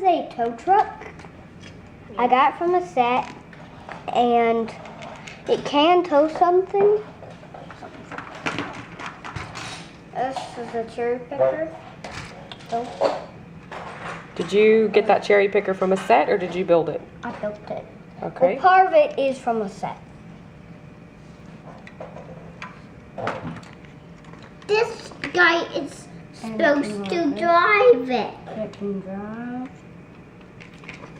a tow truck. I got it from a set, and it can tow something. This is a cherry picker. Oh. Did you get that cherry picker from a set or did you build it? I built it. Okay. Well, part of it is from a set. This guy is supposed to drive it. It can drive.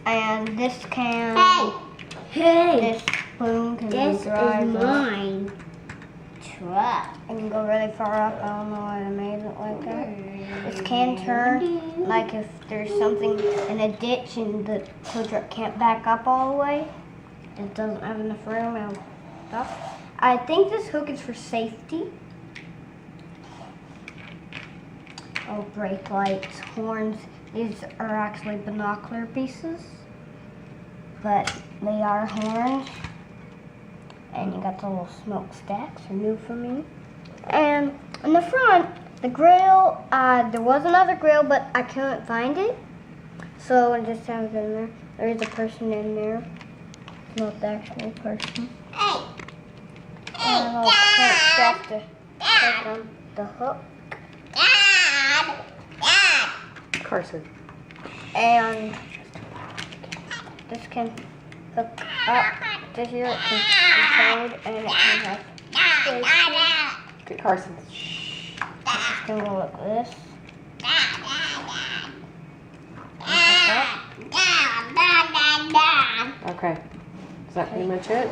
And this can. Hey, This spoon can this drive is mine. Truck. I can go really far up. I don't know why I made it like that. This can turn, like if there's something in a ditch and the tow truck can't back up all the way. It doesn't have enough room and stuff. I think this hook is for safety. Oh, brake lights, horns. These are actually binocular pieces, but they are horns. And you got the little smokestacks, are new for me. And in the front, the grill, there was another grill, but I couldn't find it. So I just have it in there. There is a person in there. Not the actual person. And a little clamp strap to take on the hook. Carson. And this can hook up to here. It can be towed, and it can have Okay, Carson. It's gonna go like this. Okay. Is that pretty much it?